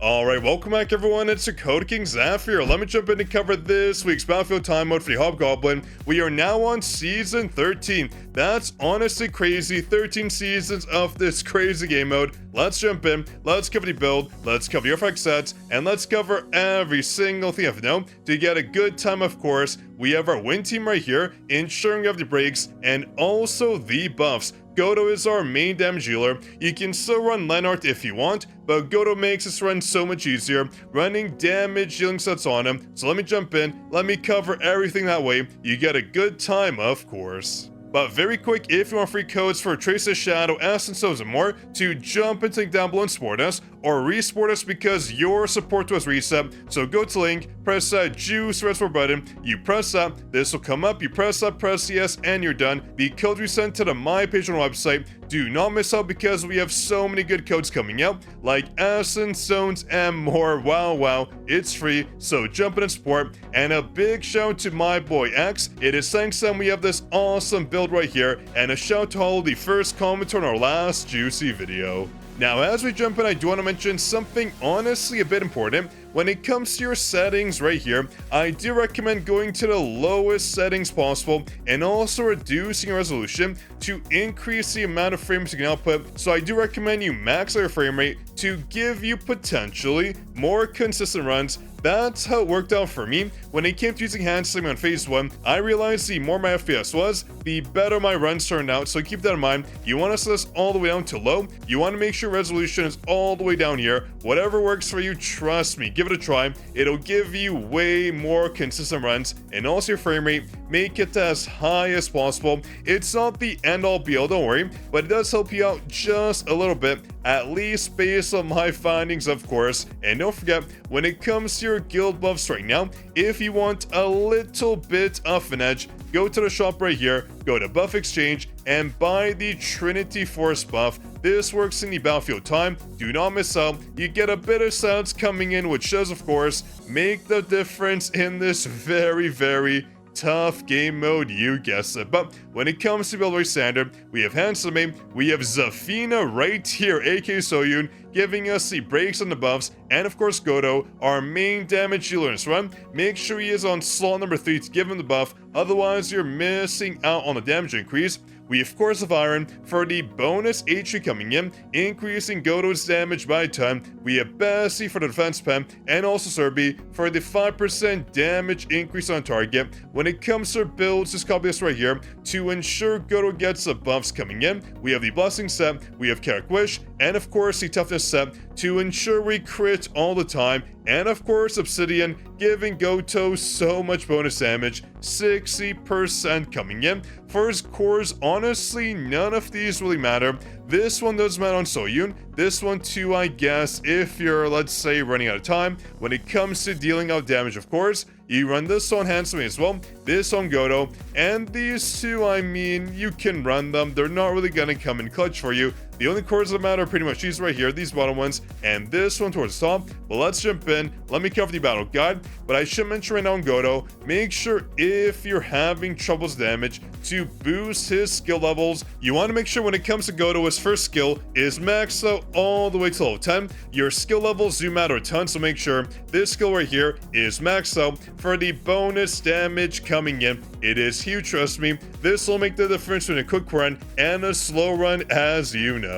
Alright, welcome back everyone, it's your Code King Zafir. Let me jump in and cover this week's Battlefield time mode for the Hobgoblin. We are now on Season 13. That's honestly crazy, 13 seasons of this crazy game mode. Let's jump in, let's cover the build, let's cover the artifact sets, and let's cover every single thing you have to know to get a good time, of course. We have our win team right here, ensuring we have the breaks, and also the buffs. GOTO is our main damage healer. You can still run Lennart if you want, but GOTO makes this run so much easier, running damage healing sets on him. So let me jump in, let me cover everything that way. You get a good time, of course. But very quick, if you want free codes for Traces, Shadow, Essence, and more, to jump and link down below and support us, or re-support us because your support to us reset. So go to link, press that juice red support button, you press that, this will come up, you press that, press yes, and you're done. The codes we sent to the My page on the website. Do not miss out because we have so many good codes coming out, like Essence, Zones, and more. Wow, it's free, so jump in and support. And a big shout to my boy X. It is thanks to him we have this awesome build right here, and a shout to all the first commenter on our last juicy video. Now, as we jump in, I do want to mention something honestly a bit important. When it comes to your settings right here, I do recommend going to the lowest settings possible and also reducing your resolution to increase the amount of frames you can output. So I do recommend you max out your frame rate to give you potentially more consistent runs. That's how it worked out for me. When it came to using hand slamming on phase 1, I realized the more my FPS was, the better my runs turned out, so keep that in mind. You want to set this all the way down to low. You want to make sure resolution is all the way down here. Whatever works for you, trust me, give it a try. It'll give you way more consistent runs, and also your frame rate, make it as high as possible. It's not the end-all be-all, don't worry, but it does help you out just a little bit, at least based on my findings, of course. And don't forget, when it comes to your guild buffs right now, if you want a little bit of an edge, go to the shop right here, go to Buff Exchange, and buy the Trinity Force buff. This works in the Battlefield time. Do not miss out. You get a bit of sounds coming in, which does, of course, make the difference in this very tough game mode, you guessed it. But when it comes to build rate standard, we have Handsome, we have Zafina right here, aka Soyun, giving us the breaks and the buffs, and of course GOTO, our main damage healer in this run. Make sure he is on slot number 3 to give him the buff, otherwise you're missing out on the damage increase. We of course have Iron for the bonus HP coming in, increasing GOTO's damage by a ton. We have Bessie for the defense pen, and also Serbi for the 5% damage increase on target. When it comes to builds, just copy this right here. To ensure GOTO gets the buffs coming in, we have the Blessing set, we have Carrick Wish, and of course the Toughness set to ensure we crit all the time. And of course Obsidian, giving GOTO so much bonus damage, 60% coming in. For his cores, honestly, none of these really matter. This one does matter on Soyun, this one too, I guess, if you're, let's say, running out of time. When it comes to dealing out damage, of course, you run this on Handsome as well, this on GOTO, and these two, I mean, you can run them. They're not really gonna come in clutch for you. The only cores that matter are pretty much these right here, these bottom ones, and this one towards the top. But let's jump in, let me cover the battle guide. But I should mention right now on GOTO, make sure if you're having troubles damage to boost his skill levels. You want to make sure when it comes to GOTO, his first skill is maxed out all the way to level 10. Your skill levels do matter a ton, so make sure this skill right here is maxed out for the bonus damage coming in. It is huge, trust me. This will make the difference between a quick run and a slow run, as you know.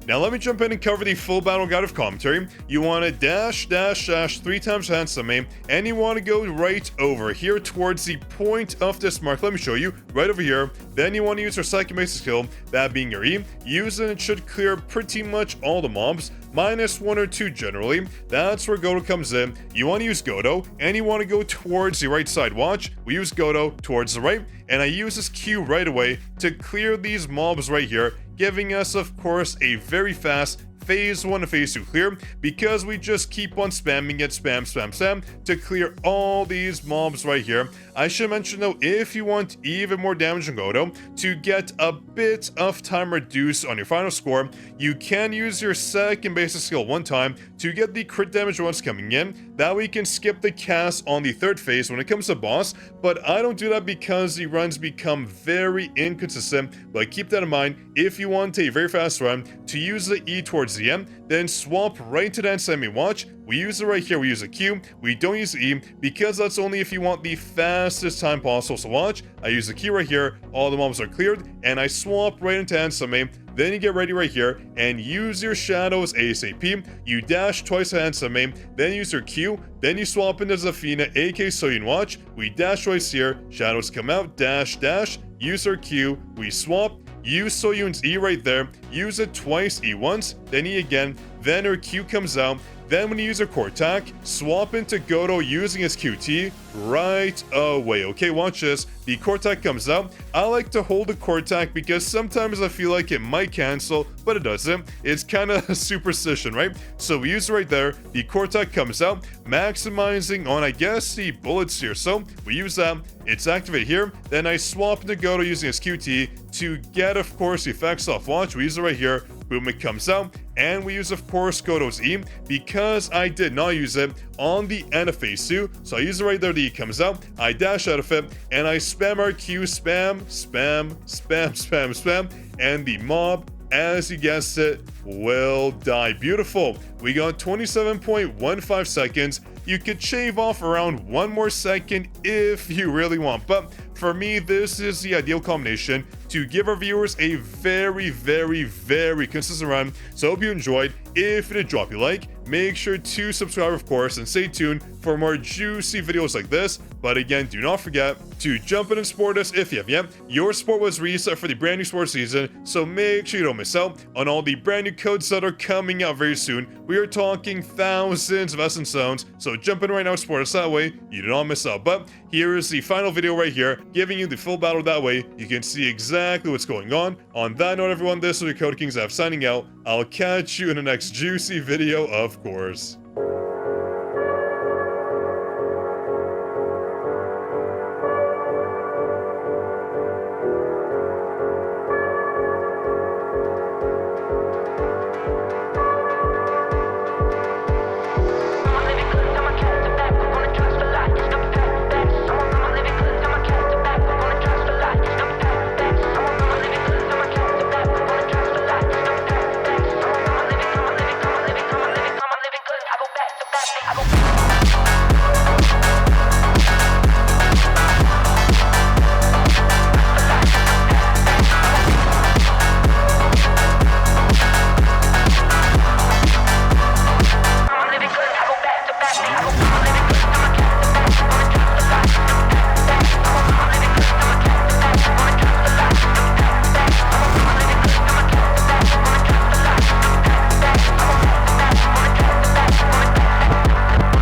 Now let me jump in and cover the full battle guide of commentary. You want to dash 3 times Handsome, and you want to go right over here towards the point of this mark. Let me show you, right over here. Then you want to use your second basic skill, that being your E. Use it, it should clear pretty much all the mobs, minus 1 or 2 generally. That's where GOTO comes in. You want to use GOTO, and you want to go towards the right side. Watch, we use GOTO towards the right, and I use this Q right away to clear these mobs right here, giving us, of course, a very fast phase 1 and phase 2 clear, because we just keep on spamming it, spam to clear all these mobs right here. I should mention though, if you want even more damage in GOTO to get a bit of time reduced on your final score, you can use your second basic skill one time to get the crit damage once coming in. That way you can skip the cast on the third phase when it comes to boss, but I don't do that because the runs become very inconsistent. But keep that in mind if you want a very fast run, to use the E towards ZM, then swap right to that semi watch. We use it right here, we use a Q, we don't use E, because that's only if you want the fastest time possible. So watch, I use the Q right here, all the mobs are cleared, and I swap right into Ansame. Then you get ready right here, and use your shadows ASAP, you dash twice at Ansame, then use your Q, then you swap into Zafina, aka Soyun watch, we dash twice here, shadows come out, dash, use our Q, we swap, use Soyun's E right there, use it twice, E once, then E again, then her Q comes out, then when you use her core attack, swap into Goto using his QT right away. Okay, watch this. The core attack comes out. I like to hold the core attack because sometimes I feel like it might cancel, but it doesn't. It's kind of a superstition, right? So we use it right there. The core attack comes out, maximizing on, I guess, the bullets here. So we use that. It's activated here. Then I swap into Goto using his QT to get, of course, the effects off. Watch, we use it right here. Boom, it comes out. And we use, of course, Goto's E because I did not use it on the end of phase 2. So I use it right there, the E comes out, I dash out of it, and I spam our Q, spam, and the mob, as you guessed it, will die. Beautiful. We got 27.15 seconds. You could shave off around 1 more second if you really want, but for me, this is the ideal combination to give our viewers a very consistent run. So I hope you enjoyed. If it did, drop your like, make sure to subscribe, of course, and stay tuned for more juicy videos like this. But again, do not forget to jump in and support us if you have yet. Your support was reset for the brand new sports season, so make sure you don't miss out on all the brand new codes that are coming out very soon. We are talking thousands of essence zones, so jump in right now, support us that way you do not miss out. But here is the final video right here, giving you the full battle. That way you can see exactly what's going on. On that note, everyone, this is your Code King Zaf signing out. I'll catch you in the next juicy video, of course. I go